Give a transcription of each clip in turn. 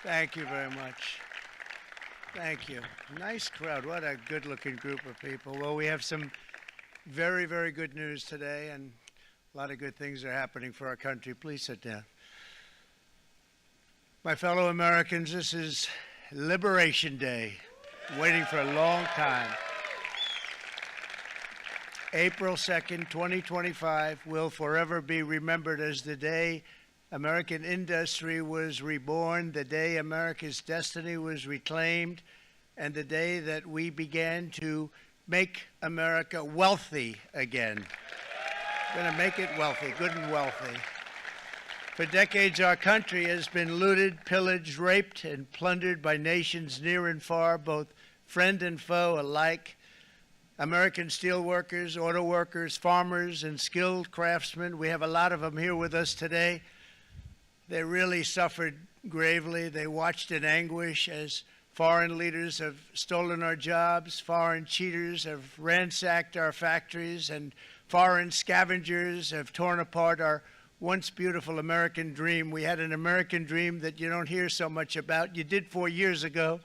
Thank you very much. Thank you. Nice crowd. What a good-looking group of people. Well, we have some very, very good news today, and a lot of good things are happening for our country. Please sit down. My fellow Americans, this is Liberation Day, waiting for a long time. April 2nd, 2025 will forever be remembered as the day American industry was reborn, the day America's destiny was reclaimed, and the day that we began to make America wealthy again. We're going to make it wealthy, good and wealthy. For decades, our country has been looted, pillaged, raped, and plundered by nations near and far, both friend and foe alike. American steel workers, auto workers, farmers, and skilled craftsmen, we have a lot of them here with us today. They really suffered gravely. They watched in anguish as foreign leaders have stolen our jobs, foreign cheaters have ransacked our factories, and foreign scavengers have torn apart our once beautiful American dream. We had an American dream that you don't hear so much about. You did 4 years ago,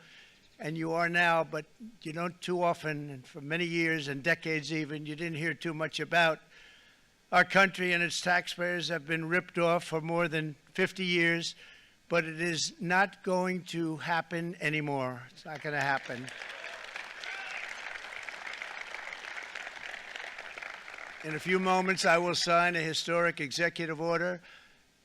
and you are now, but you don't too often, and for many years and decades even, you didn't hear too much about. Our country and its taxpayers have been ripped off for more than 50 years, but it is not going to happen anymore. It's not going to happen. In a few moments, I will sign a historic executive order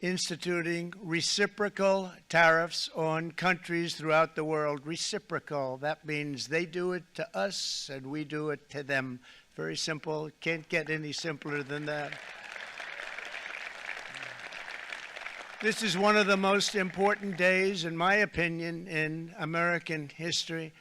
instituting reciprocal tariffs on countries throughout the world. Reciprocal, that means they do it to us and we do it to them. Very simple. Can't get any simpler than that. This is one of the most important days, in my opinion, in American history.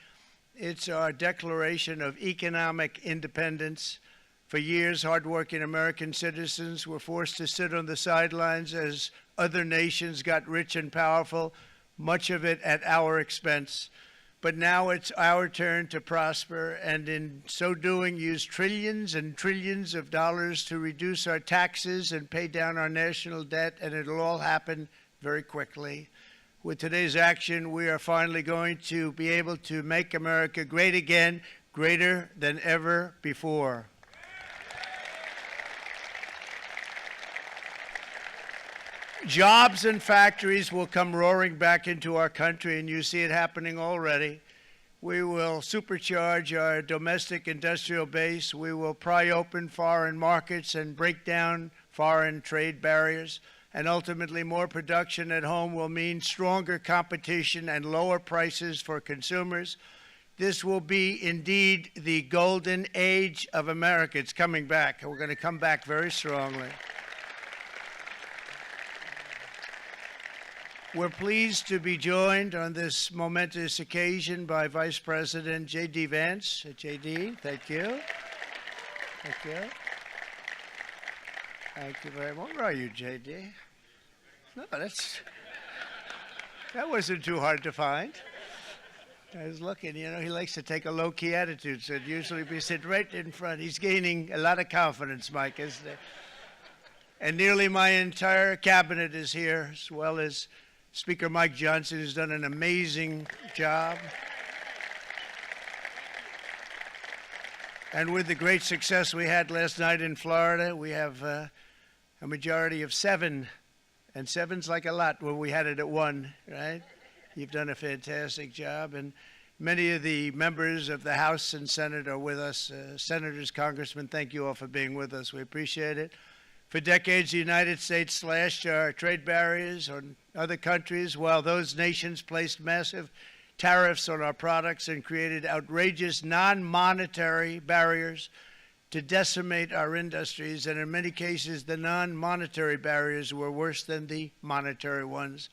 It's our declaration of economic independence. For years, hardworking American citizens were forced to sit on the sidelines as other nations got rich and powerful, much of it at our expense. But now it's our turn to prosper, and in so doing, use trillions and trillions of dollars to reduce our taxes and pay down our national debt, and it'll all happen very quickly. With today's action, we are finally going to be able to make America great again, greater than ever before. Jobs and factories will come roaring back into our country, and you see it happening already. We will supercharge our domestic industrial base. We will pry open foreign markets and break down foreign trade barriers. And ultimately, more production at home will mean stronger competition and lower prices for consumers. This will be indeed the golden age of America. It's coming back, and we're going to come back very strongly. We're pleased to be joined on this momentous occasion by Vice President J.D. Vance. J.D., thank you. Thank you. Thank you very much. Where are you, J.D.? No, that wasn't too hard to find. I was looking, you know, he likes to take a low-key attitude, so it'd usually be sit right in front. He's gaining a lot of confidence, Mike, isn't he? And nearly my entire cabinet is here, as well as Speaker Mike Johnson, who's done an amazing job. And with the great success we had last night in Florida, we have a majority of 7. And 7's like a lot when we had it at 1, right? You've done a fantastic job. And many of the members of the House and Senate are with us. Senators, Congressmen, thank you all for being with us. We appreciate it. For decades, the United States slashed our trade barriers on other countries, while those nations placed massive tariffs on our products and created outrageous non-monetary barriers to decimate our industries. And in many cases, the non-monetary barriers were worse than the monetary ones.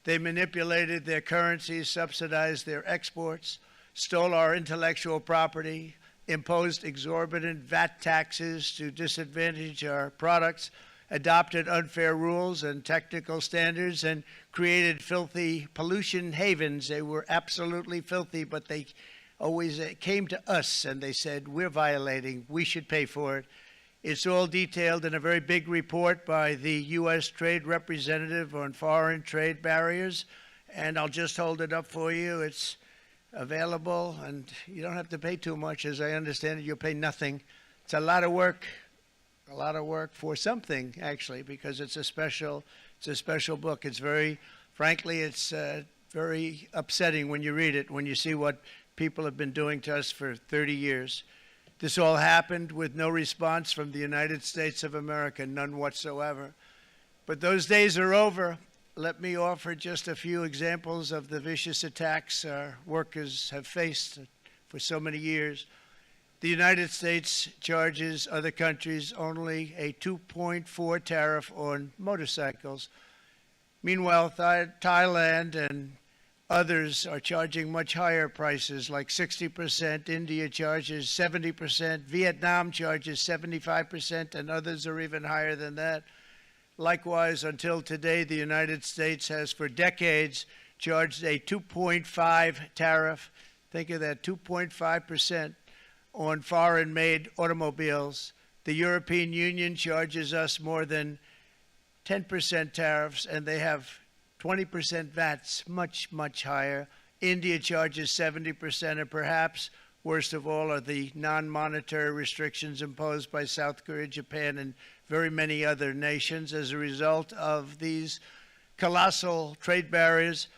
They manipulated their currencies, subsidized their exports, stole our intellectual property, imposed exorbitant VAT taxes to disadvantage our products, adopted unfair rules and technical standards, and created filthy pollution havens. They were absolutely filthy, but they always came to us and they said, we're violating, we should pay for it. It's all detailed in a very big report by the U.S. Trade Representative on Foreign Trade Barriers, and I'll just hold it up for you. It's available, and you don't have to pay too much. As I understand it, you'll pay nothing. It's a lot of work for something, actually, because it's a special book. It's frankly, it's very upsetting when you read it, when you see what people have been doing to us for 30 years. This all happened with no response from the United States of America, none whatsoever. But those days are over. Let me offer just a few examples of the vicious attacks our workers have faced for so many years. The United States charges other countries only a 2.4 tariff on motorcycles. Meanwhile, Thailand and others are charging much higher prices, like 60%. India charges 70%. Vietnam charges 75%, and others are even higher than that. Likewise, until today, the United States has for decades charged a 2.5 tariff. Think of that, 2.5% on foreign-made automobiles. The European Union charges us more than 10% tariffs, and they have 20% VATs, much, much higher. India charges 70%, and perhaps worst of all are the non-monetary restrictions imposed by South Korea, Japan, and very many other nations. As a result of these colossal trade barriers,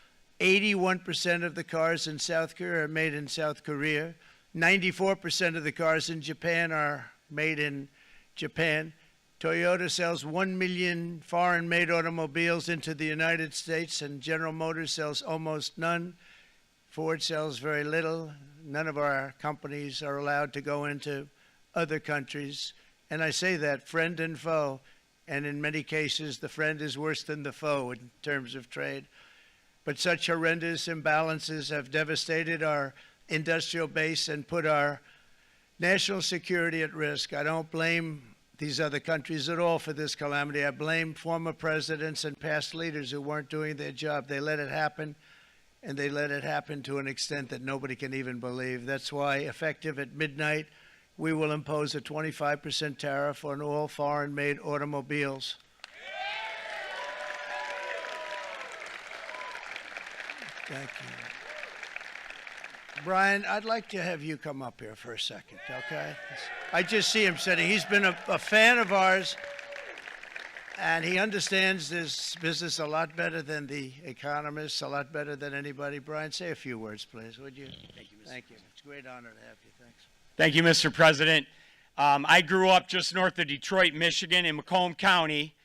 81% of the cars in South Korea are made in South Korea. 94% of the cars in Japan are made in Japan. Toyota sells 1 million foreign-made automobiles into the United States, and General Motors sells almost none. Ford sells very little. None of our companies are allowed to go into other countries. And I say that, friend and foe, and in many cases, the friend is worse than the foe in terms of trade. But such horrendous imbalances have devastated our industrial base and put our national security at risk. I don't blame these other countries at all for this calamity. I blame former presidents and past leaders who weren't doing their job. They let it happen, and they let it happen to an extent that nobody can even believe. That's why, effective at midnight, we will impose a 25% tariff on all foreign-made automobiles. Thank you. Brian, I'd like to have you come up here for a second, okay? I just see him sitting. He's been a fan of ours, and he understands this business a lot better than the economists, a lot better than anybody. Brian, say a few words, please, would you? Thank you, Mr. Thank you. It's a great honor to have you. Thanks. Thank you, Mr. President. I grew up just north of Detroit, Michigan, in Macomb County,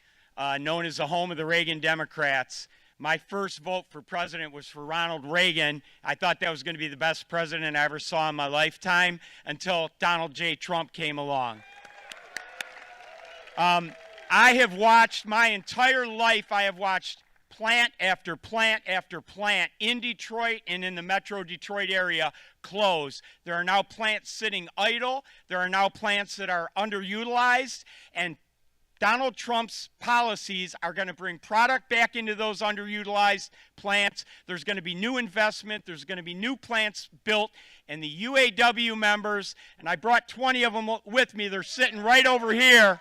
known as the home of the Reagan Democrats. My first vote for president was for Ronald Reagan. I thought that was going to be the best president I ever saw in my lifetime until Donald J. Trump came along. I have watched my entire life, I have watched plant after plant after plant in Detroit and in the metro Detroit area close. There are now plants sitting idle. There are now plants that are underutilized, and Donald Trump's policies are going to bring product back into those underutilized plants. There's going to be new investment. There's going to be new plants built. And the UAW members, and I brought 20 of them with me, they're sitting right over here.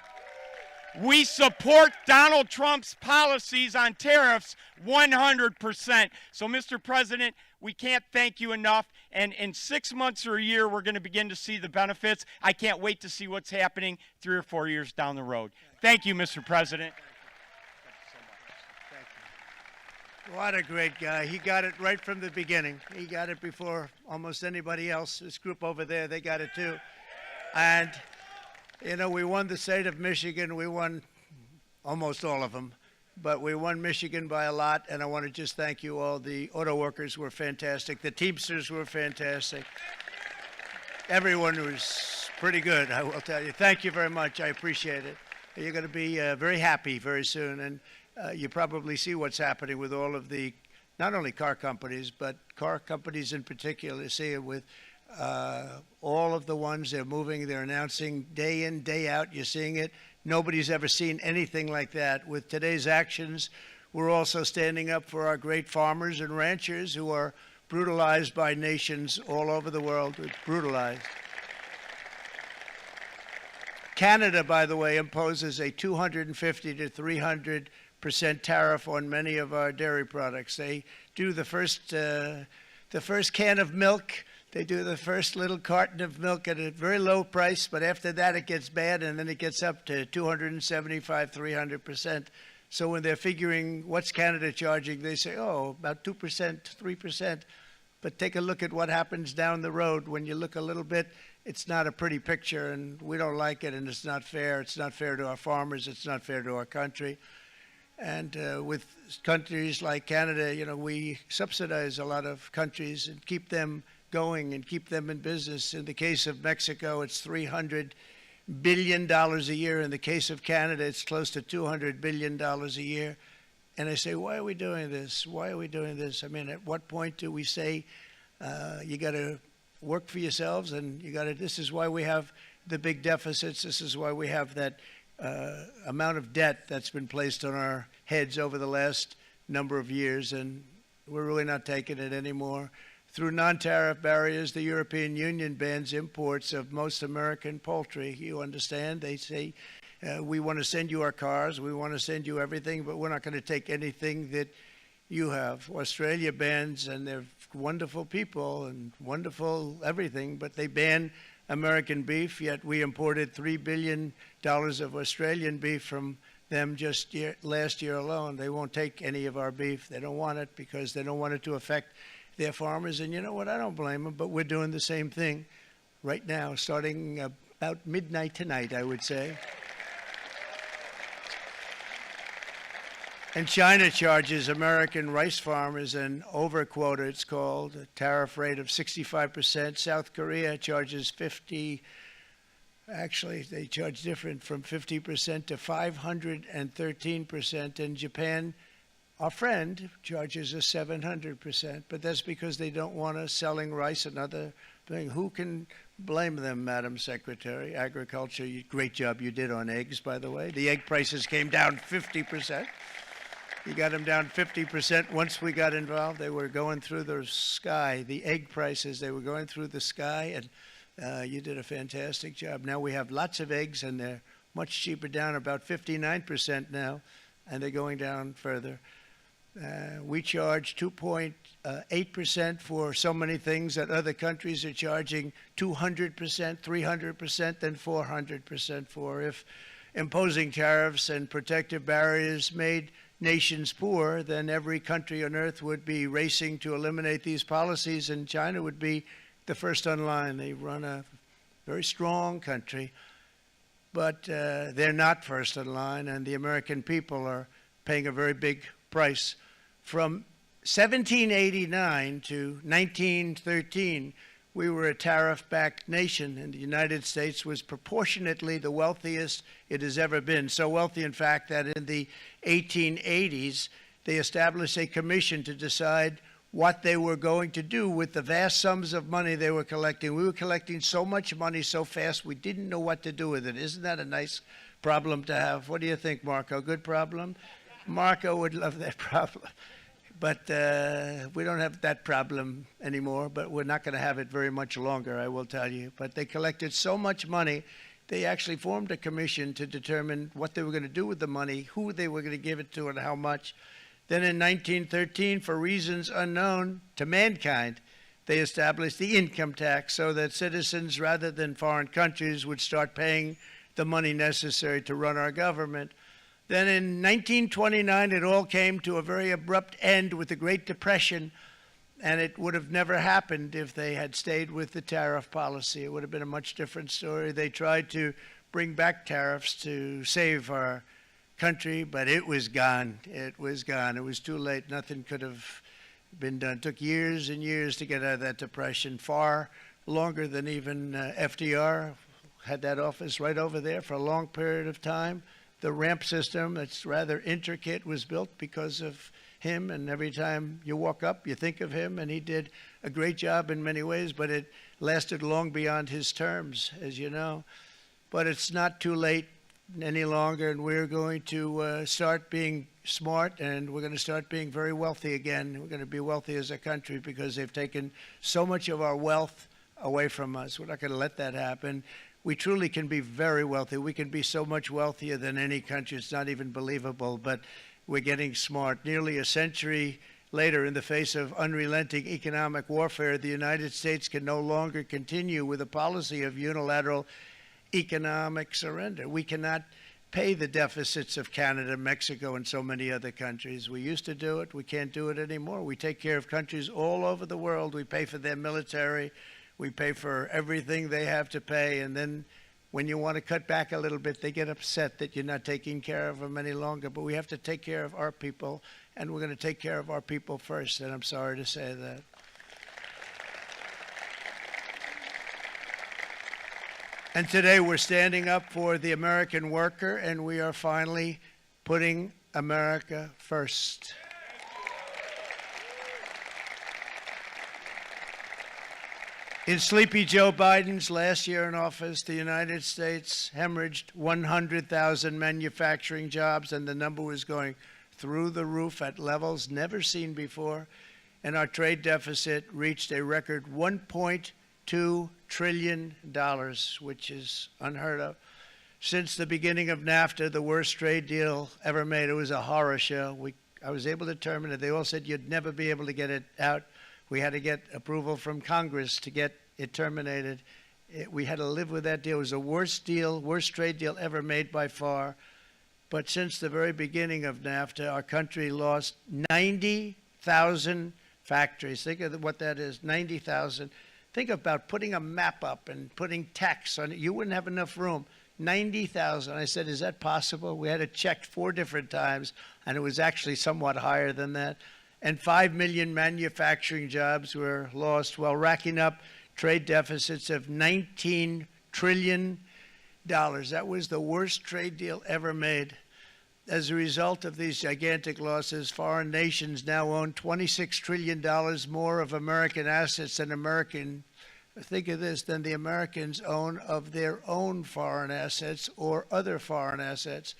We support Donald Trump's policies on tariffs 100%. So, Mr. President, we can't thank you enough. And in 6 months or a year, we're going to begin to see the benefits. I can't wait to see what's happening 3 or 4 years down the road. Thank you, Mr. President. Thank you. What a great guy. He got it right from the beginning. He got it before almost anybody else. This group over there, they got it too. And, you know, we won the state of Michigan. We won almost all of them. But we won Michigan by a lot, and I want to just thank you all. The auto workers were fantastic. The Teamsters were fantastic. Everyone was pretty good, I will tell you. Thank you very much. I appreciate it. You're going to be very happy very soon, and you probably see what's happening with all of the, not only car companies, but car companies in particular. See it with all of the ones they're moving, they're announcing day in, day out. You're seeing it. Nobody's ever seen anything like that. With today's actions, we're also standing up for our great farmers and ranchers who are brutalized by nations all over the world. It's brutalized. Canada, by the way, imposes a 250 to 300% tariff on many of our dairy products. They do the first can of milk. They do the first little carton of milk at a very low price, but after that it gets bad, and then it gets up to 275, 300%. So when they're figuring what's Canada charging, they say, oh, about 2%, 3%. But take a look at what happens down the road. When you look a little bit, it's not a pretty picture, and we don't like it, and it's not fair. It's not fair to our farmers. It's not fair to our country. And with countries like Canada, you know, we subsidize a lot of countries and keep them going and keep them in business. In the case of Mexico, it's $300 billion a year. In the case of Canada, it's close to $200 billion a year. And I say, why are we doing this? Why are we doing this? I mean, at what point do we say you got to work for yourselves, and you got to? This is why we have the big deficits. This is why we have that amount of debt that's been placed on our heads over the last number of years, and we're really not taking it anymore. Through non-tariff barriers, the European Union bans imports of most American poultry. You understand? They say, we want to send you our cars, we want to send you everything, but we're not going to take anything that you have. Australia bans, and they're wonderful people and wonderful everything, but they ban American beef, yet we imported $3 billion of Australian beef from them just last year alone. They won't take any of our beef. They don't want it because they don't want it to affect their farmers. And you know what? I don't blame them, but we're doing the same thing right now, starting about midnight tonight, I would say. And China charges American rice farmers an overquota, it's called, a tariff rate of 65%. South Korea charges 50%. Actually, they charge different, from 50% to 513%. And Japan, our friend, charges us 700%. But that's because they don't want us selling rice and other things. Who can blame them, Madam Secretary? Agriculture, great job you did on eggs, by the way. The egg prices came down 50%. You got them down 50%. Once we got involved, they were going through the sky. The egg prices, they were going through the sky, and you did a fantastic job. Now we have lots of eggs, and they're much cheaper, down about 59% now, and they're going down further. We charge 2.8% for so many things that other countries are charging 200%, 300%, and 400% for. If imposing tariffs and protective barriers made nations poor, then every country on earth would be racing to eliminate these policies, and China would be the first on line. They run a very strong country, but they're not first in line, and the American people are paying a very big price. From 1789 to 1913, we were a tariff-backed nation, and the United States was proportionately the wealthiest it has ever been. So wealthy, in fact, that in the 1880s, they established a commission to decide what they were going to do with the vast sums of money they were collecting. We were collecting so much money so fast, we didn't know what to do with it. Isn't that a nice problem to have? What do you think, Marco? Good problem? Marco would love that problem. But we don't have that problem anymore, but we're not going to have it very much longer, I will tell you. But they collected so much money, they actually formed a commission to determine what they were going to do with the money, who they were going to give it to, and how much. Then in 1913, for reasons unknown to mankind, they established the income tax so that citizens, rather than foreign countries, would start paying the money necessary to run our government. Then in 1929, it all came to a very abrupt end with the Great Depression, and it would have never happened if they had stayed with the tariff policy. It would have been a much different story. They tried to bring back tariffs to save our country, but it was gone. It was gone. It was too late. Nothing could have been done. It took years and years to get out of that depression, far longer than even FDR had that office right over there for a long period of time. The ramp system, that's rather intricate, was built because of him, and every time you walk up, you think of him, and he did a great job in many ways, but it lasted long beyond his terms, as you know. But it's not too late any longer, and we're going to start being smart, and we're going to start being very wealthy again. We're going to be wealthy as a country because they've taken so much of our wealth away from us. We're not going to let that happen. We truly can be very wealthy. We can be so much wealthier than any country. It's not even believable, but we're getting smart. Nearly a century later. In the face of unrelenting economic warfare, the United States can no longer continue with a policy of unilateral economic surrender. We cannot pay the deficits of Canada, Mexico, and so many other countries. We used to do it. We can't do it anymore. We take care of countries all over the world. We pay for their military. We pay for everything they have to pay. And then when you want to cut back a little bit, they get upset that you're not taking care of them any longer. But we have to take care of our people, and we're going to take care of our people first. And I'm sorry to say that. And today we're standing up for the American worker, and we are finally putting America first. In Sleepy Joe Biden's last year in office, the United States hemorrhaged 100,000 manufacturing jobs, and the number was going through the roof at levels never seen before. And our trade deficit reached a record $1.2 trillion, which is unheard of. Since the beginning of NAFTA, the worst trade deal ever made, it was a horror show. I was able to terminate it. They all said you'd never be able to get it out. We had to get approval from Congress to get it terminated. We had to live with that deal. It was the worst trade deal ever made by far. But since the very beginning of NAFTA, our country lost 90,000 factories. Think of what that is, 90,000. Think about putting a map up and putting tax on it. You wouldn't have enough room. 90,000. I said, is that possible? We had it checked 4 different times, and it was actually somewhat higher than that. And 5 million manufacturing jobs were lost while racking up trade deficits of $19 trillion. That was the worst trade deal ever made. As a result of these gigantic losses, foreign nations now own $26 trillion more of American assets than think of this, than the Americans own of their own foreign assets or other foreign assets.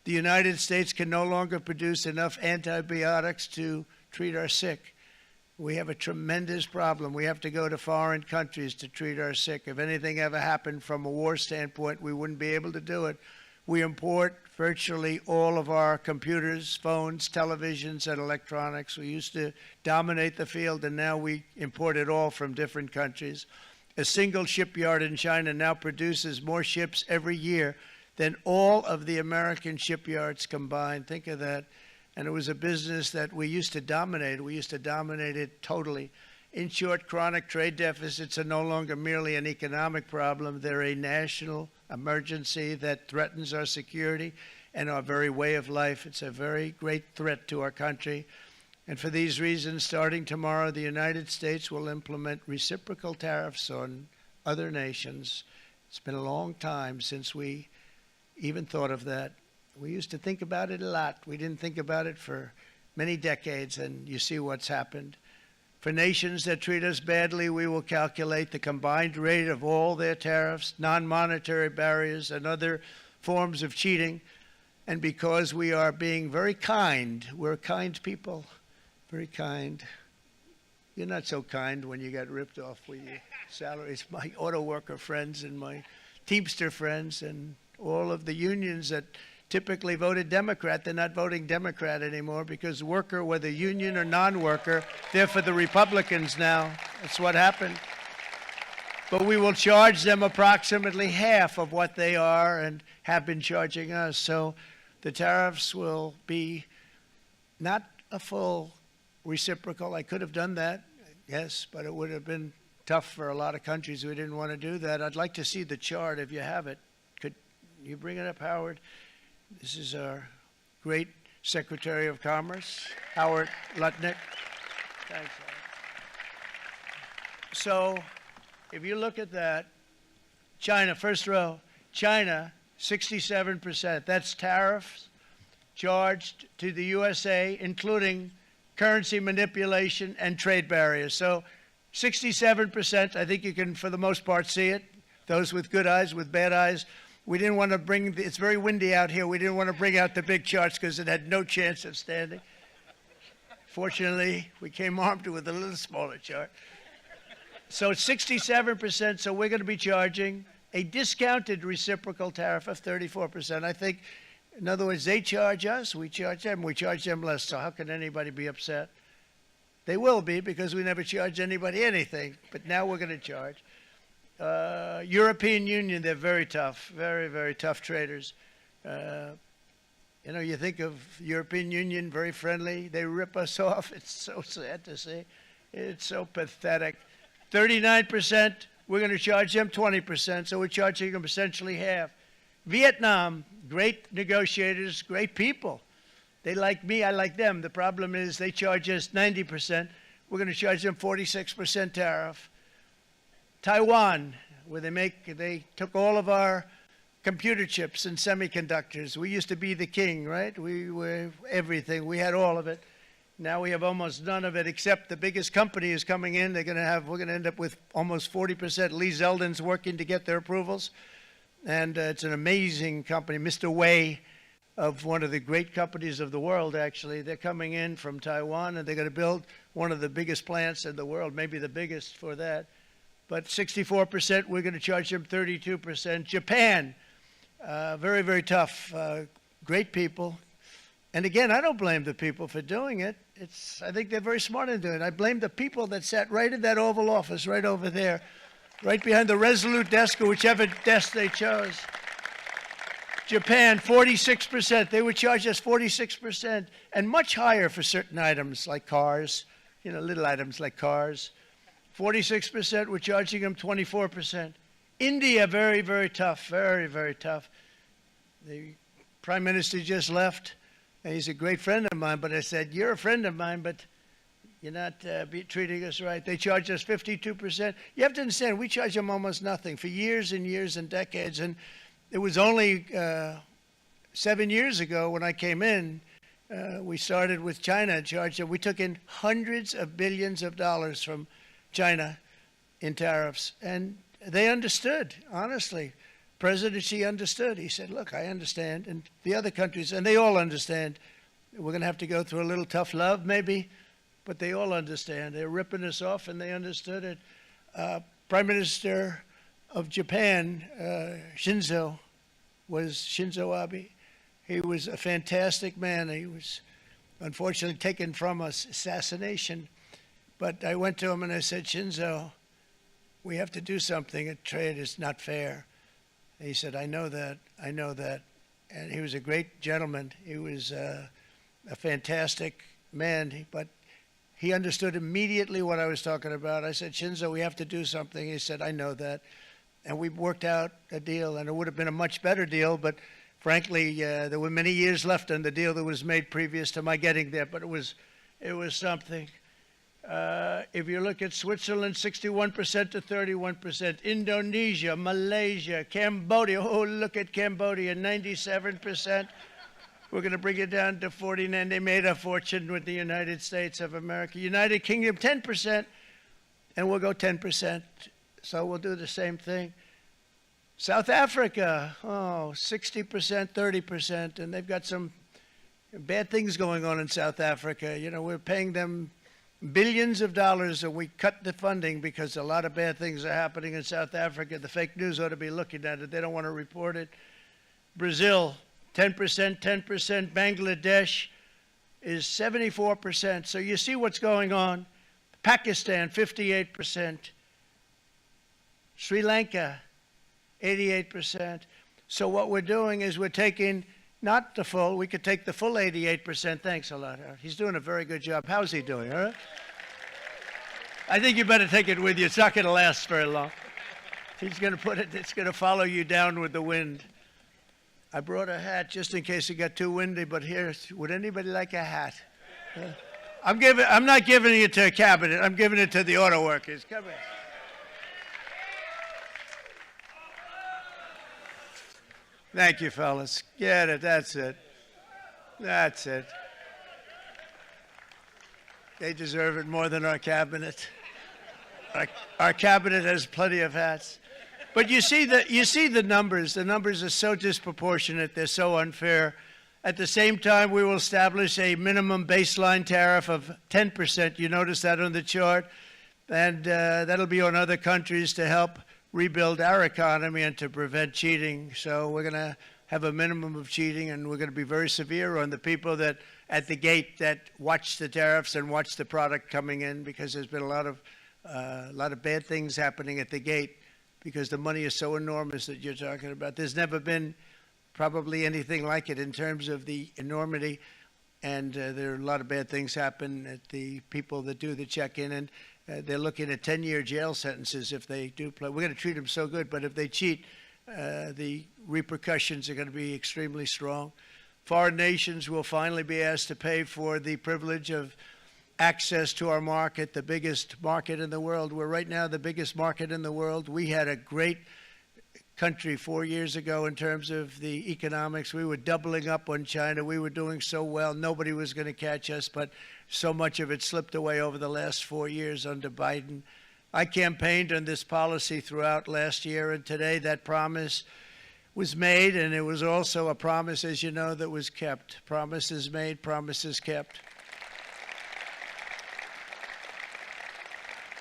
The United States can no longer produce enough antibiotics to treat our sick. We have a tremendous problem. We have to go to foreign countries to treat our sick. If anything ever happened from a war standpoint, we wouldn't be able to do it. We import virtually all of our computers, phones, televisions, and electronics. We used to dominate the field, and now we import it all from different countries. A single shipyard in China now produces more ships every year than all of the American shipyards combined. Think of that. And it was a business that we used to dominate. We used to dominate it totally. In short, chronic trade deficits are no longer merely an economic problem. They're a national emergency that threatens our security and our very way of life. It's a very great threat to our country. And for these reasons, starting tomorrow, the United States will implement reciprocal tariffs on other nations. It's been a long time since we even thought of that. We used to think about it a lot. We didn't think about it for many decades, and you see what's happened. For nations that treat us badly, we will calculate the combined rate of all their tariffs, non-monetary barriers, and other forms of cheating. And because we are being very kind, we're kind people, very kind. You're not so kind when you got ripped off with your salaries. My auto worker friends and my Teamster friends and all of the unions that typically voted Democrat, they're not voting Democrat anymore because worker, whether union or non-worker, they're for the Republicans now. That's what happened. But we will charge them approximately half of what they are and have been charging us. So the tariffs will be not a full reciprocal. I could have done that, yes, but it would have been tough for a lot of countries who didn't want to do that. I'd like to see the chart if you have it. Could you bring it up, Howard? This is our great Secretary of Commerce, Howard Lutnick. Thanks, Howard. So if you look at that, China, first row, China, 67%. That's tariffs charged to the USA, including currency manipulation and trade barriers. So 67%, I think you can, for the most part, see it. Those with good eyes, with bad eyes. We didn't want to bring, it's very windy out here. We didn't want to bring out the big charts because it had no chance of standing. Fortunately, we came armed with a little smaller chart. So it's 67%, so we're going to be charging a discounted reciprocal tariff of 34%. I think, in other words, they charge us, we charge them less. So how can anybody be upset? They will be because we never charge anybody anything, but now we're going to charge. European Union, they're very tough, very, very tough traders. You know, you think of European Union, very friendly. They rip us off. It's so sad to see. It's so pathetic. 39%, we're going to charge them 20%, so we're charging them essentially half. Vietnam, great negotiators, great people. They like me, I like them. The problem is they charge us 90%. We're going to charge them 46% tariff. Taiwan, where they took all of our computer chips and semiconductors. We used to be the king, right? We were everything. We had all of it. Now we have almost none of it, except the biggest company is coming in. We're going to end up with almost 40%. Lee Zeldin's working to get their approvals. And it's an amazing company. Mr. Wei, of one of the great companies of the world, actually. They're coming in from Taiwan, and they're going to build one of the biggest plants in the world, maybe the biggest for that. But 64%, we're going to charge them 32%. Japan, very, very tough, great people. And again, I don't blame the people for doing it. I think they're very smart in doing it. I blame the people that sat right in that Oval Office, right over there, right behind the Resolute desk or whichever desk they chose. Japan, 46%. They would charge us 46%, and much higher for certain items like cars, you know, little items like cars. 46%, we're charging them 24%. India, very, very tough, very, very tough. The Prime Minister just left, and he's a great friend of mine, but I said, you're a friend of mine, but you're not treating us right. They charge us 52%. You have to understand, we charge them almost nothing for years and years and decades, and it was only 7 years ago when I came in, we started with China and charged them. We took in hundreds of billions of dollars from China in tariffs, and they understood, honestly. President Xi understood. He said, look, I understand, and the other countries, and they all understand. We're going to have to go through a little tough love, maybe, but they all understand. They're ripping us off, and they understood it. Prime Minister of Japan, Shinzo Abe. He was a fantastic man. He was unfortunately taken from us, assassination. But I went to him and I said, Shinzo, we have to do something. A trade is not fair. And he said, I know that, I know that. And he was a great gentleman. He was a fantastic man, but he understood immediately what I was talking about. I said, Shinzo, we have to do something. He said, I know that. And we worked out a deal, and it would have been a much better deal, but frankly, there were many years left on the deal that was made previous to my getting there, but it was something. If you look at Switzerland, 61% to 31%. Indonesia, Malaysia, Cambodia. Oh, look at Cambodia, 97%. We're going to bring it down to 49. They made a fortune with the United States of America. United Kingdom, 10%, and we'll go 10%. So we'll do the same thing. South Africa, 60%, 30%, and they've got some bad things going on in South Africa. You know, we're paying them billions of dollars, and we cut the funding because a lot of bad things are happening in South Africa. The fake news ought to be looking at it. They don't want to report it. Brazil, 10%, 10%. Bangladesh is 74%. So you see what's going on. Pakistan, 58%. Sri Lanka, 88%. So what we're doing is we're taking not the full, we could take the full 88%. Thanks a lot, Howard. He's doing a very good job. How's he doing, all right? I think you better take it with you. It's not going to last very long. He's going to put it, it's going to follow you down with the wind. I brought a hat just in case it got too windy, but here, would anybody like a hat? I'm not giving it to a cabinet. I'm giving it to the auto workers. Come here. Thank you, fellas. Get it. That's it. That's it. They deserve it more than our cabinet. Our cabinet has plenty of hats. But you see the numbers. The numbers are so disproportionate. They're so unfair. At the same time, we will establish a minimum baseline tariff of 10%. You notice that on the chart. And that'll be on other countries to help rebuild our economy and to prevent cheating. So we're going to have a minimum of cheating, and we're going to be very severe on the people that at the gate that watch the tariffs and watch the product coming in, because there's been a lot of bad things happening at the gate because the money is so enormous that you're talking about. There's never been probably anything like it in terms of the enormity, and there are a lot of bad things happen at the people that do the check-in, and they're looking at 10-year jail sentences if they do play. We're going to treat them so good, but if they cheat, the repercussions are going to be extremely strong. Foreign nations will finally be asked to pay for the privilege of access to our market, the biggest market in the world. We're right now the biggest market in the world. We had a great country 4 years ago in terms of the economics. We were doubling up on China. We were doing so well. Nobody was going to catch us, but so much of it slipped away over the last 4 years under Biden. I campaigned on this policy throughout last year, and today that promise was made, and it was also a promise, as you know, that was kept. Promises made, promises kept.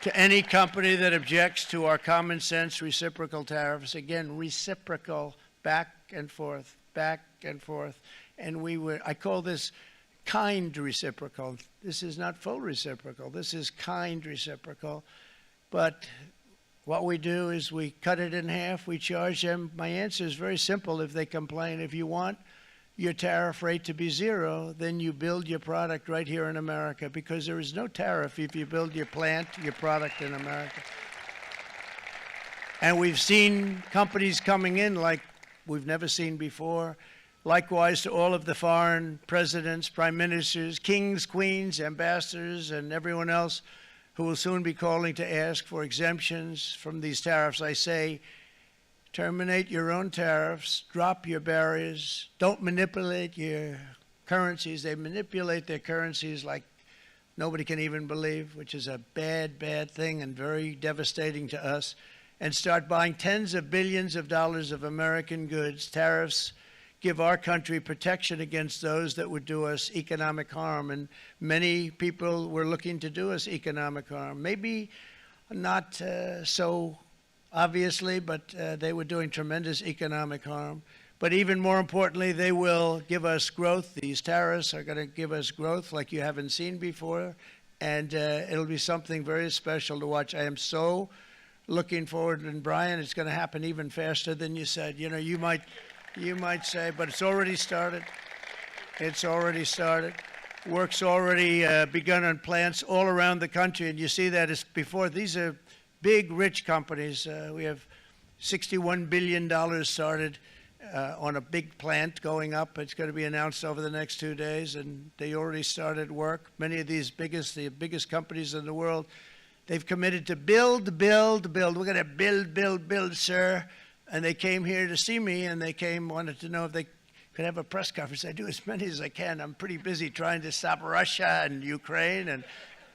To any company that objects to our common sense reciprocal tariffs, again, reciprocal, back and forth, back and forth. And I call this kind reciprocal. This is not full reciprocal. This is kind reciprocal. But what we do is we cut it in half. We charge them. My answer is very simple if they complain. If you want your tariff rate to be zero, then you build your product right here in America, because there is no tariff if you build your plant, your product in America. And we've seen companies coming in like we've never seen before. Likewise to all of the foreign presidents, prime ministers, kings, queens, ambassadors, and everyone else who will soon be calling to ask for exemptions from these tariffs. I say, terminate your own tariffs, drop your barriers, don't manipulate your currencies. They manipulate their currencies like nobody can even believe, which is a bad, bad thing and very devastating to us. And start buying tens of billions of dollars of American goods. Tariffs give our country protection against those that would do us economic harm. And many people were looking to do us economic harm. Maybe not so obviously, but they were doing tremendous economic harm. But even more importantly, they will give us growth. These tariffs are going to give us growth like you haven't seen before, and it'll be something very special to watch. I am so looking forward, and Brian, it's going to happen even faster than you said. You know, you might say, but it's already started. It's already started. Work's already begun on plants all around the country, and you see that as before. These are big, rich companies. We have $61 billion started on a big plant going up. It's going to be announced over the next 2 days, and they already started work. Many of these the biggest companies in the world, they've committed to build, build, build. We're going to build, build, build, sir. And they came here to see me, and they wanted to know if they could have a press conference. I do as many as I can. I'm pretty busy trying to stop Russia and Ukraine and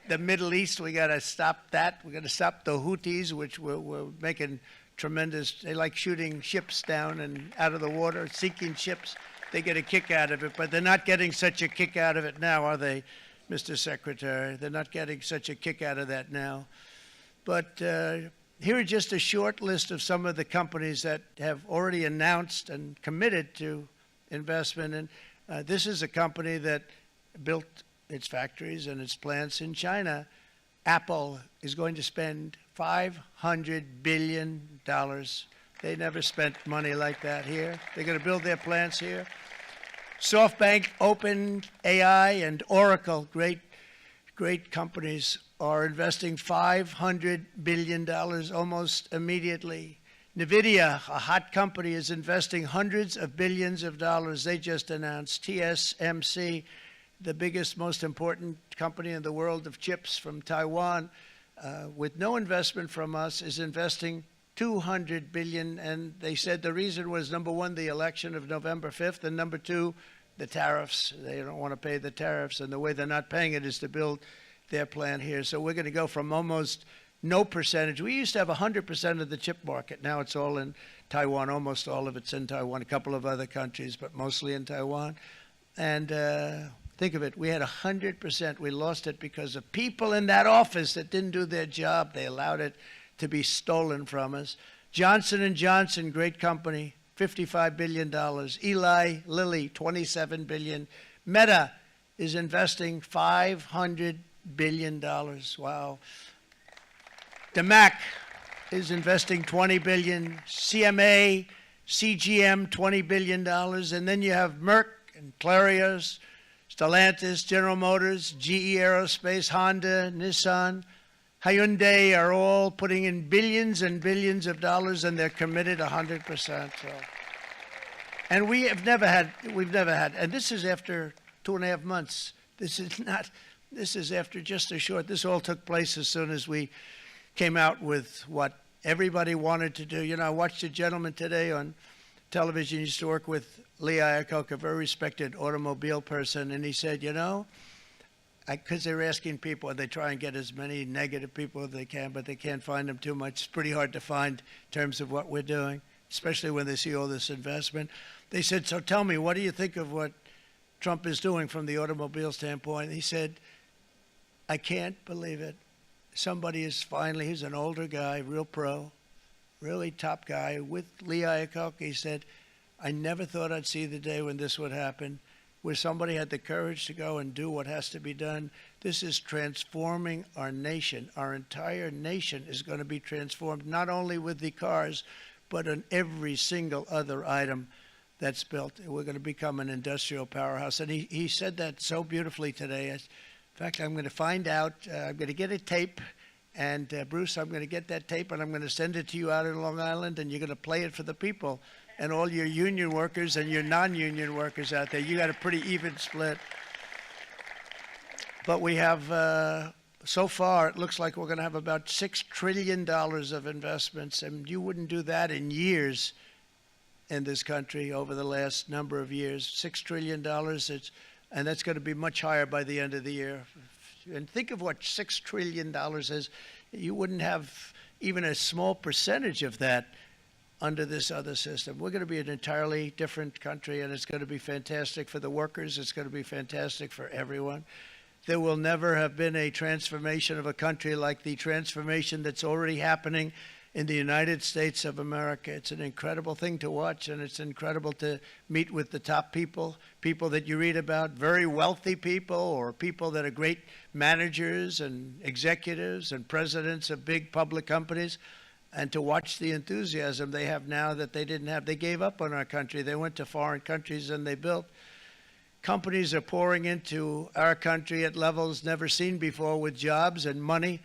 the Middle East. We got to stop that. We got to stop the Houthis, which we're making tremendous. They like shooting ships down and out of the water, sinking ships. They get a kick out of it, but they're not getting such a kick out of it now, are they, Mr. Secretary? They're not getting such a kick out of that now. But here are just a short list of some of the companies that have already announced and committed to investment. And this is a company that built its factories and its plants in China. Apple is going to spend $500 billion. They never spent money like that here. They're going to build their plants here. SoftBank, OpenAI, and Oracle, great companies, are investing $500 billion almost immediately. NVIDIA, a hot company, is investing hundreds of billions of dollars. They just announced. TSMC, the biggest, most important company in the world of chips from Taiwan, with no investment from us, is investing $200 billion. And they said the reason was, number one, the election of November 5th, and number two, the tariffs. They don't want to pay the tariffs, and the way they're not paying it is to build their plant here. So we're going to go from almost no percentage. We used to have 100% of the chip market. Now it's all in Taiwan. Almost all of it's in Taiwan, a couple of other countries, but mostly in Taiwan. And think of it, we had 100%. We lost it because of people in that office that didn't do their job. They allowed it to be stolen from us. Johnson & Johnson, great company, $55 billion. Eli Lilly, $27 billion. Meta, is investing $500 billion. Wow. The MAC is investing $20 billion. CMA, CGM, $20 billion. And then you have Merck and Clarios, Stellantis, General Motors, GE Aerospace, Honda, Nissan, Hyundai are all putting in billions and billions of dollars, and they're committed 100%. So. And we've never had, and this is after 2.5 months. This is after just a short, this all took place as soon as we came out with what everybody wanted to do. You know, I watched a gentleman today on television, used to work with Lee Iacocca, a very respected automobile person, and he said, you know, because they were asking people, and they try and get as many negative people as they can, but they can't find them too much. It's pretty hard to find in terms of what we're doing, especially when they see all this investment. They said, so tell me, what do you think of what Trump is doing from the automobile standpoint? He said, I can't believe it. Somebody is finally, he's an older guy, real pro, really top guy, with Lee Iacocca. He said, I never thought I'd see the day when this would happen, where somebody had the courage to go and do what has to be done. This is transforming our nation. Our entire nation is going to be transformed, not only with the cars, but on every single other item that's built. We're going to become an industrial powerhouse. And he said that so beautifully today. In fact, I'm going to find out, I'm going to get a tape, and Bruce, I'm going to get that tape, and I'm going to send it to you out in Long Island, and you're going to play it for the people. And all your union workers and your non-union workers out there, you got a pretty even split. But we have, so far, it looks like we're going to have about $6 trillion of investments, and you wouldn't do that in years in this country over the last number of years. $6 trillion, and that's going to be much higher by the end of the year. And think of what $6 trillion is. You wouldn't have even a small percentage of that under this other system. We're going to be an entirely different country, and it's going to be fantastic for the workers. It's going to be fantastic for everyone. There will never have been a transformation of a country like the transformation that's already happening in the United States of America. It's an incredible thing to watch, and it's incredible to meet with the top people, people that you read about, very wealthy people, or people that are great managers and executives and presidents of big public companies, and to watch the enthusiasm they have now that they didn't have. They gave up on our country. They went to foreign countries and they built. Companies are pouring into our country at levels never seen before, with jobs and money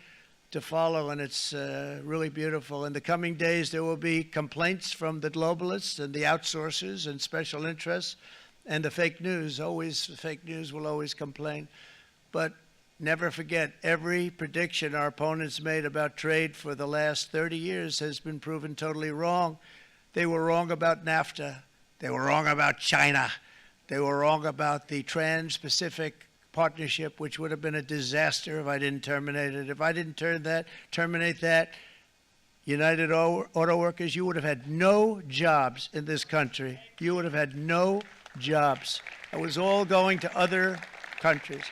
to follow, and it's really beautiful. In the coming days, there will be complaints from the globalists and the outsourcers and special interests and the fake news. Always, fake news will always complain. But never forget, every prediction our opponents made about trade for the last 30 years has been proven totally wrong. They were wrong about NAFTA. They were wrong about China. They were wrong about the Trans-Pacific Partnership, which would have been a disaster if I didn't terminate it. If I didn't terminate that, United Auto Workers, you would have had no jobs in this country. You would have had no jobs. It was all going to other countries.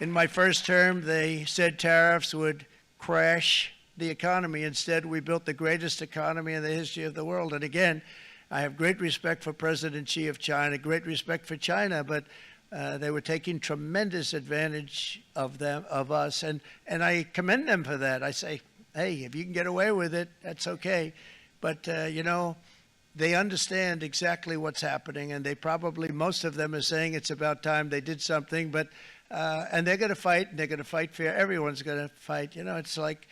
In my first term, they said tariffs would crash the economy. Instead, we built the greatest economy in the history of the world. And again, I have great respect for President Xi of China, great respect for China, but they were taking tremendous advantage of us, and I commend them for that. I say, hey, if you can get away with it, that's okay. But, you know, they understand exactly what's happening, and they probably, most of them are saying it's about time they did something, but and they're going to fight, and they're going to fight fair. Everyone's going to fight. You know, it's like,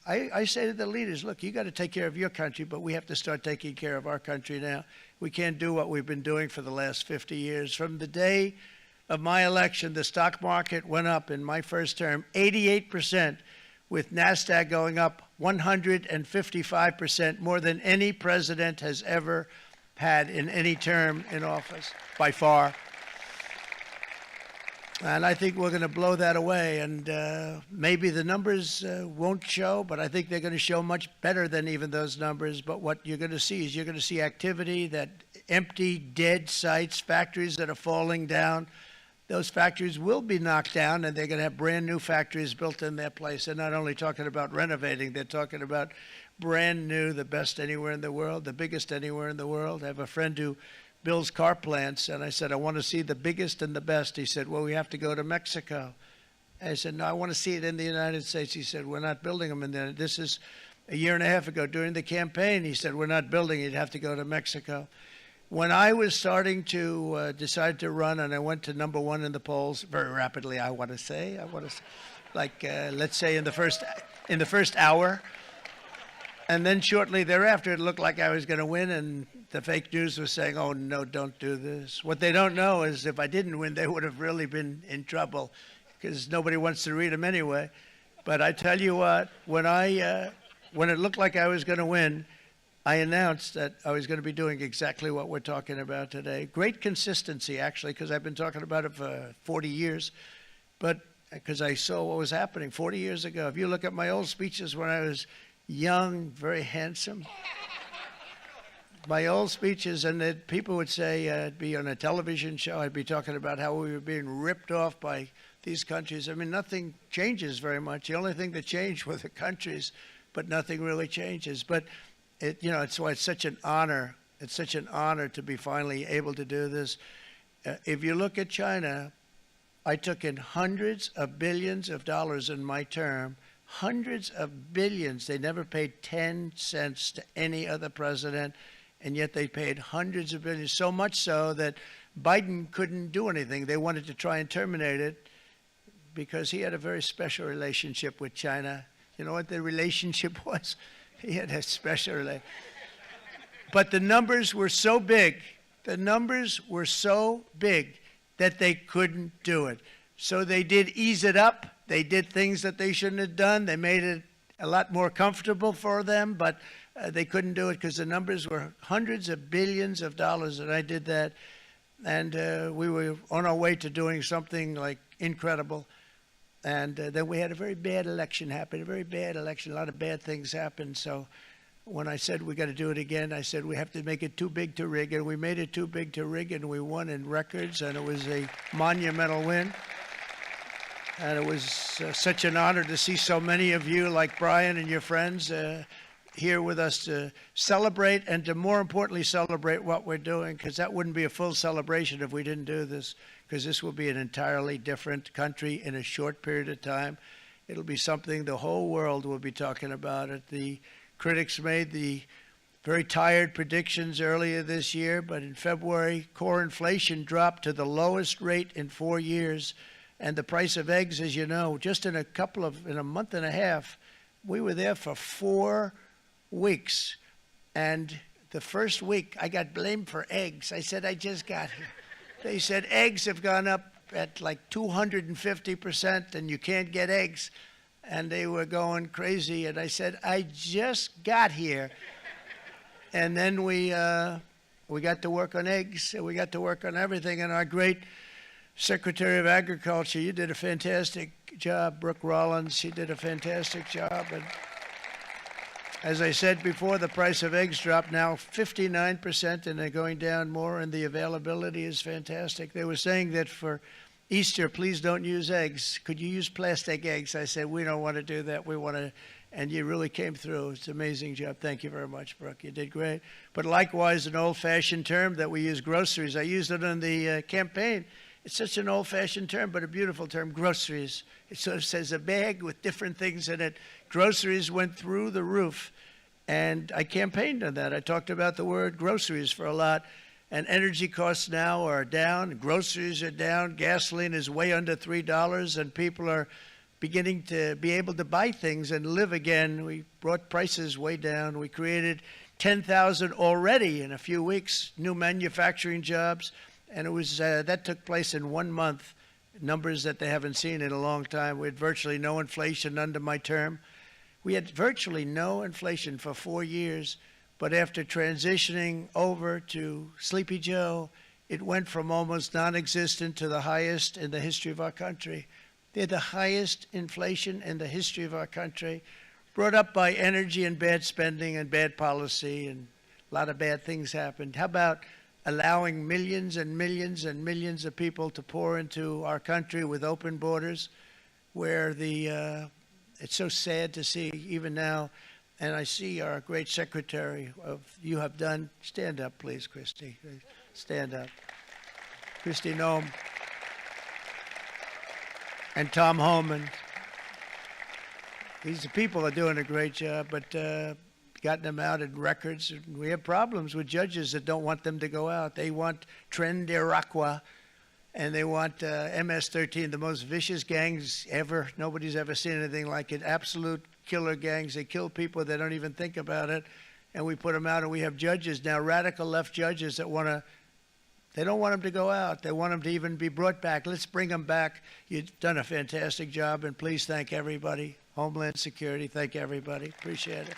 I say to the leaders, look, you got to take care of your country, but we have to start taking care of our country now. We can't do what we've been doing for the last 50 years. From the day of my election, the stock market went up in my first term 88%, with NASDAQ going up 155%, more than any president has ever had in any term in office, by far. And I think we're going to blow that away. And maybe the numbers won't show, but I think they're going to show much better than even those numbers. But what you're going to see is you're going to see activity, that empty, dead sites, factories that are falling down. Those factories will be knocked down, and they're going to have brand new factories built in their place. They're not only talking about renovating, they're talking about brand new, the best anywhere in the world, the biggest anywhere in the world. I have a friend who builds car plants. And I said, I want to see the biggest and the best. He said, well, we have to go to Mexico. I said, no, I want to see it in the United States. He said, we're not building them in there. This is a year and a half ago during the campaign. He said, we're not building it. You'd have to go to Mexico. When I was starting to decide to run, and I went to number one in the polls very rapidly, I want to say, like let's say in the first hour, and then shortly thereafter, it looked like I was going to win, and the fake news was saying, "Oh no, don't do this." What they don't know is if I didn't win, they would have really been in trouble, because nobody wants to read them anyway. But I tell you what, when it looked like I was going to win, I announced that I was going to be doing exactly what we're talking about today. Great consistency, actually, because I've been talking about it for 40 years, but because I saw what was happening 40 years ago. If you look at my old speeches when I was young, very handsome, my old speeches, and that people would say I'd be on a television show, I'd be talking about how we were being ripped off by these countries. I mean, nothing changes very much. The only thing that changed were the countries, but nothing really changes. But it's why it's such an honor. It's such an honor to be finally able to do this. If you look at China, I took in hundreds of billions of dollars in my term, hundreds of billions. They never paid 10 cents to any other president, and yet they paid hundreds of billions, so much so that Biden couldn't do anything. They wanted to try and terminate it because he had a very special relationship with China. You know what the relationship was? He had a special relationship. But the numbers were so big, that they couldn't do it. So they did ease it up. They did things that they shouldn't have done. They made it a lot more comfortable for them, but they couldn't do it because the numbers were hundreds of billions of dollars, and I did that. And we were on our way to doing something like incredible. And then we had a very bad election happen, a lot of bad things happened. So when I said we got to do it again, I said we have to make it too big to rig. And we made it too big to rig, and we won in records, and it was a monumental win. And it was such an honor to see so many of you, like Brian and your friends, here with us to celebrate, and to more importantly celebrate what we're doing, because that wouldn't be a full celebration if we didn't do this, because this will be an entirely different country in a short period of time. It'll be something the whole world will be talking about it. The critics made the very tired predictions earlier this year, but in February, core inflation dropped to the lowest rate in 4 years, and the price of eggs, as you know, just in a month and a half, we were there for 4 weeks, and the first week I got blamed for eggs. I said, I just got here. They said eggs have gone up at like 250% and you can't get eggs, and they were going crazy, and I said, I just got here. And then we got to work on eggs, and we got to work on everything, and our great Secretary of Agriculture, you did a fantastic job, Brooke Rollins, she did a fantastic job. And as I said before, the price of eggs dropped now 59%, and they're going down more, and the availability is fantastic. They were saying that for Easter, please don't use eggs. Could you use plastic eggs? I said, we don't want to do that. We want to, and you really came through. It's an amazing job. Thank you very much, Brooke. You did great. But likewise, an old-fashioned term that we use, groceries. I used it in the campaign. It's such an old-fashioned term, but a beautiful term, groceries. It sort of says a bag with different things in it. Groceries went through the roof, and I campaigned on that. I talked about the word groceries for a lot, and energy costs now are down. Groceries are down. Gasoline is way under $3, and people are beginning to be able to buy things and live again. We brought prices way down. We created 10,000 already in a few weeks, new manufacturing jobs. And it was that took place in 1 month, numbers that they haven't seen in a long time. We had virtually no inflation under my term. We had virtually no inflation for 4 years, but after transitioning over to Sleepy Joe, it went from almost non-existent to the highest in the history of our country. They had the highest inflation in the history of our country, brought up by energy and bad spending and bad policy, and a lot of bad things happened. How about allowing millions and millions and millions of people to pour into our country with open borders, where it's so sad to see even now. And I see our great secretary you have done, stand up please, Christy. stand up. Kristi Noem and Tom Homan. These people are doing a great job, but gotten them out in records. We have problems with judges that don't want them to go out. They want Tren de Aragua, and they want MS-13, the most vicious gangs ever. Nobody's ever seen anything like it. Absolute killer gangs. They kill people. They don't even think about it. And we put them out, and we have judges now, radical left judges that they don't want them to go out. They want them to even be brought back. Let's bring them back. You've done a fantastic job, and please thank everybody. Homeland Security, thank everybody. Appreciate it.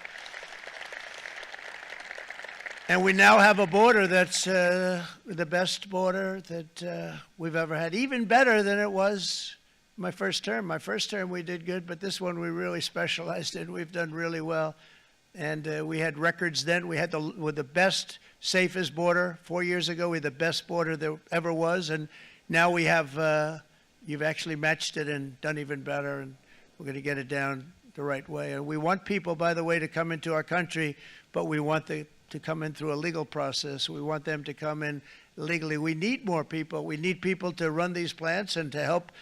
And we now have a border that's the best border that we've ever had, even better than it was my first term. My first term we did good, but this one we really specialized in. We've done really well. And we had records then. We had the best, safest border. 4 years ago, we had the best border there ever was. And now we have, you've actually matched it and done even better. And we're going to get it down the right way. And we want people, by the way, to come into our country, but we want to come in through a legal process. We want them to come in legally. We need more people. We need people to run these plants and to help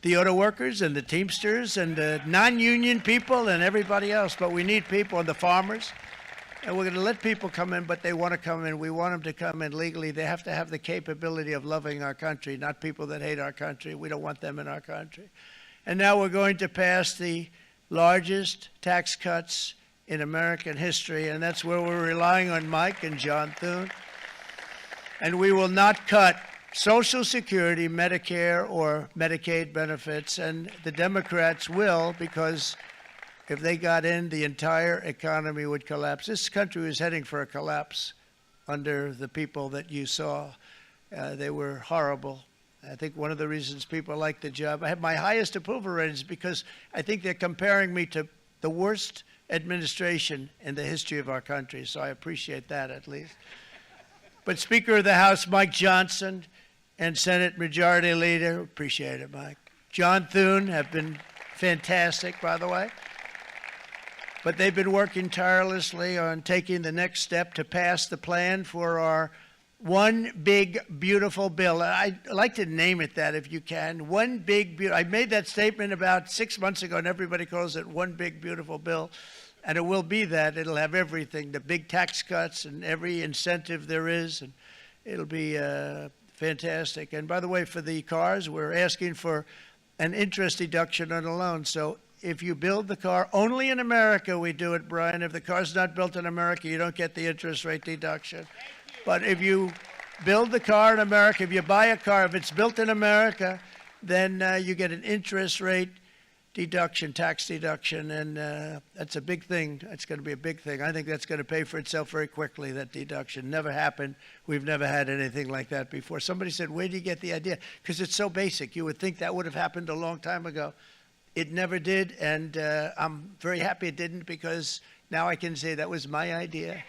the auto workers and the Teamsters and the non-union people and everybody else. But we need people and the farmers. And we're going to let people come in, but they want to come in. We want them to come in legally. They have to have the capability of loving our country, not people that hate our country. We don't want them in our country. And now we're going to pass the largest tax cuts in American history, and that's where we're relying on Mike and John Thune. And we will not cut Social Security, Medicare, or Medicaid benefits, and the Democrats will, because if they got in, the entire economy would collapse. This country was heading for a collapse under the people that you saw. They were horrible. I think one of the reasons people like the job, I have my highest approval ratings because I think they're comparing me to the worst administration in the history of our country, so I appreciate that at least. But Speaker of the House Mike Johnson and Senate Majority Leader, appreciate it, Mike. John Thune have been fantastic, by the way. But they've been working tirelessly on taking the next step to pass the plan for our one big, beautiful bill. I'd like to name it that if you can. One big, beautiful. I made that statement about 6 months ago, and everybody calls it one big, beautiful bill. And it will be that. It'll have everything, the big tax cuts and every incentive there is. And it'll be fantastic. And by the way, for the cars, we're asking for an interest deduction on a loan. So if you build the car, only in America we do it, Brian. If the car's not built in America, you don't get the interest rate deduction. But if you build the car in America, if you buy a car, if it's built in America, then you get an interest rate deduction, tax deduction, and that's a big thing. That's going to be a big thing. I think that's going to pay for itself very quickly, that deduction. Never happened. We've never had anything like that before. Somebody said, where do you get the idea? Because it's so basic. You would think that would have happened a long time ago. It never did, and I'm very happy it didn't because now I can say that was my idea.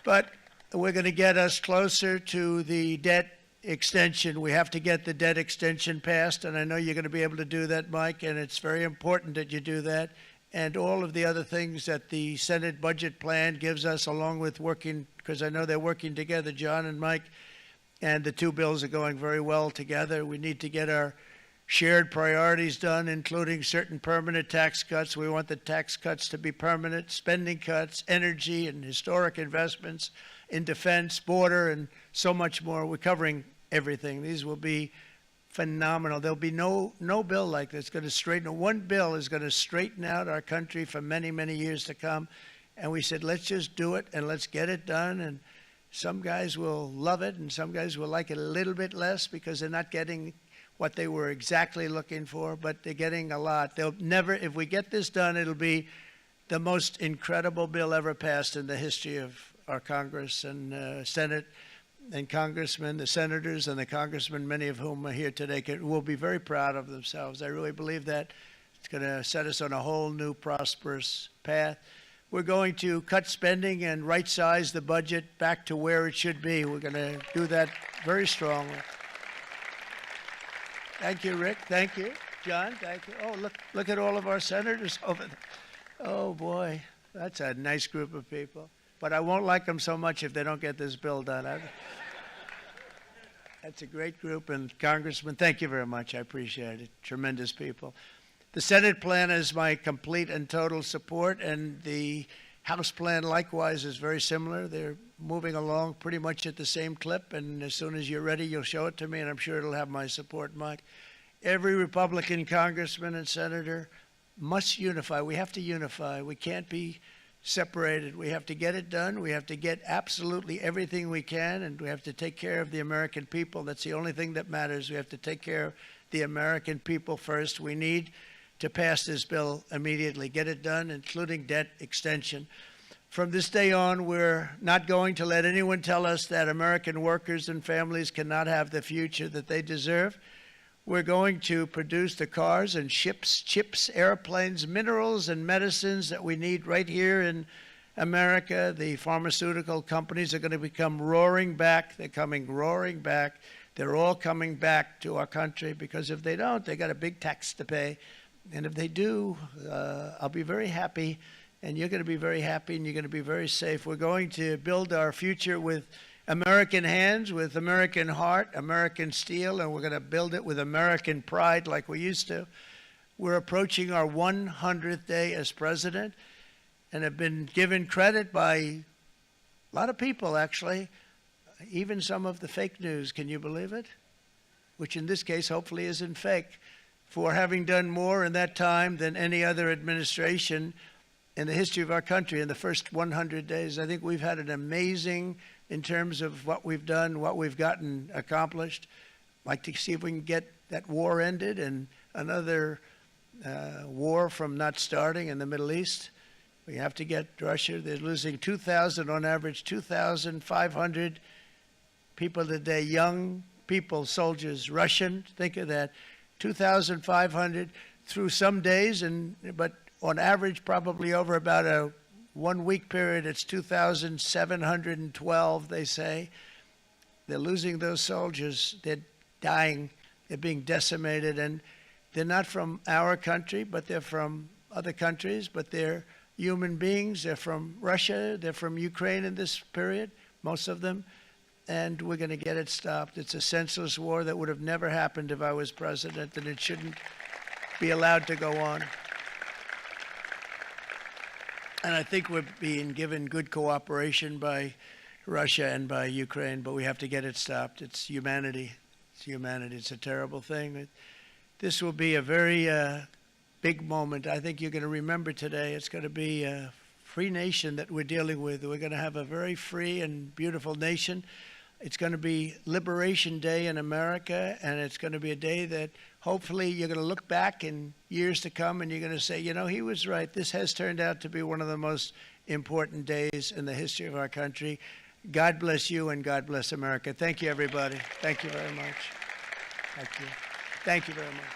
But we're going to get us closer to the debt extension. We have to get the debt extension passed, and I know you're going to be able to do that, Mike, and it's very important that you do that. And all of the other things that the Senate budget plan gives us, along with working, because I know they're working together, John and Mike, and the two bills are going very well together. We need to get our shared priorities done, including certain permanent tax cuts. We want the tax cuts to be permanent, spending cuts, energy and historic investments in defense, border, and so much more. We're covering everything. These will be phenomenal. There'll be no bill like this going to straighten. One bill is going to straighten out our country for many, many years to come. And we said, let's just do it and let's get it done. And some guys will love it and some guys will like it a little bit less because they're not getting what they were exactly looking for, but they're getting a lot. They'll never, if we get this done, it'll be the most incredible bill ever passed in the history of our Congress and Senate and congressmen, the senators and the congressmen, many of whom are here today, will be very proud of themselves. I really believe that. It's going to set us on a whole new prosperous path. We're going to cut spending and right-size the budget back to where it should be. We're going to do that very strongly. Thank you, Rick. Thank you. John, thank you. Oh, look at all of our senators over there. Oh, boy. That's a nice group of people. But I won't like them so much if they don't get this bill done. That's a great group, and Congressman, thank you very much. I appreciate it. Tremendous people. The Senate plan is my complete and total support, and the House plan likewise is very similar. They're moving along pretty much at the same clip, and as soon as you're ready, you'll show it to me, and I'm sure it'll have my support, Mike. Every Republican congressman and senator must unify. We have to unify. We can't be separated. We have to get it done. We have to get absolutely everything we can, and we have to take care of the American people. That's the only thing that matters. We have to take care of the American people first. We need to pass this bill immediately, get it done, including debt extension. From this day on, we're not going to let anyone tell us that American workers and families cannot have the future that they deserve. We're going to produce the cars and ships, chips, airplanes, minerals, and medicines that we need right here in America. The pharmaceutical companies are going to come roaring back. They're coming roaring back. They're all coming back to our country, because if they don't, they got a big tax to pay. And if they do, I'll be very happy, and you're going to be very happy, and you're going to be very safe. We're going to build our future with American hands, with American heart, American steel, and we're going to build it with American pride like we used to. We're approaching our 100th day as president, and have been given credit by a lot of people, actually, even some of the fake news. Can you believe it? Which in this case hopefully isn't fake, for having done more in that time than any other administration in the history of our country in the first 100 days. I think we've had an amazing, in terms of what we've done, what we've gotten accomplished. I'd like to see if we can get that war ended and another war from not starting in the Middle East. We have to get Russia. They're losing 2,000 on average, 2,500 people today, young people, soldiers, Russian. Think of that. 2,500 through some days, but on average, probably over about a 1 week period, it's 2,712, they say. They're losing those soldiers. They're dying. They're being decimated. And they're not from our country, but they're from other countries. But they're human beings. They're from Russia. They're from Ukraine in this period, most of them. And we're going to get it stopped. It's a senseless war that would have never happened if I was president, and it shouldn't be allowed to go on. And I think we're being given good cooperation by Russia and by Ukraine, but we have to get it stopped. It's humanity. It's humanity. It's a terrible thing. This will be a very big moment. I think you're going to remember today. It's going to be a free nation that we're dealing with. We're going to have a very free and beautiful nation. It's going to be Liberation Day in America, and it's going to be a day that hopefully you're going to look back in years to come and you're going to say, you know, he was right. This has turned out to be one of the most important days in the history of our country. God bless you, and God bless America. Thank you, everybody. Thank you very much. Thank you. Thank you very much.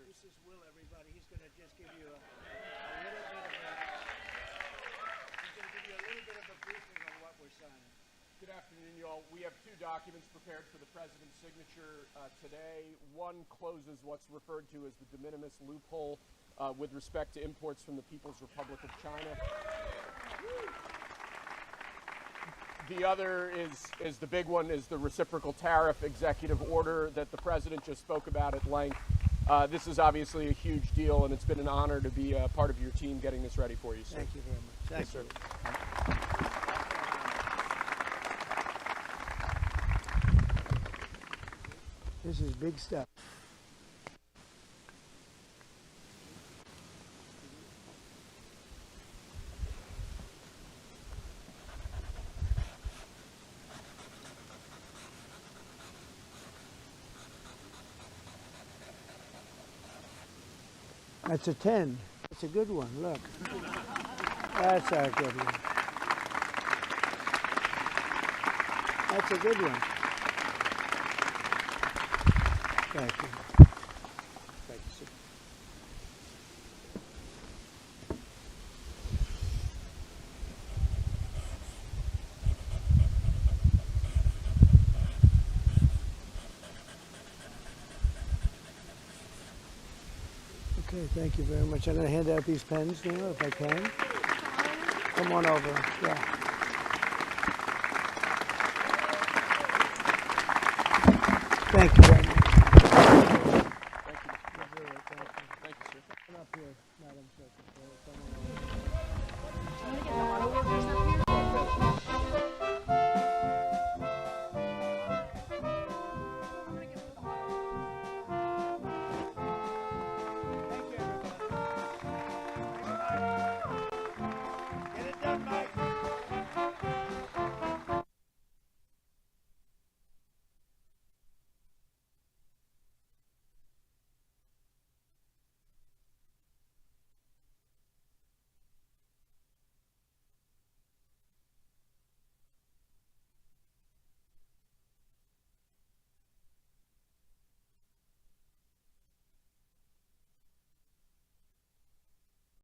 This is Will, everybody. He's going to just give you a little bit of a briefing on what we're signing. Good afternoon, y'all. We have two documents prepared for the president's signature today. One closes what's referred to as the de minimis loophole with respect to imports from the People's Republic of China. The other is the big one, is the reciprocal tariff executive order that the president just spoke about at length. This is obviously a huge deal, and it's been an honor to be part of your team getting this ready for you, sir. Thank you very much. Thank you. This is big stuff. That's a 10. That's a good one. Look. That's a good one. That's a good one. Thank you. Thank you, sir. Okay, thank you very much. I'm going to hand out these pens now, if I can. Come on over. Yeah. Thank you very much. Thank you. Thank you, sir. Come up here, Madam Secretary. Get it done, Mike.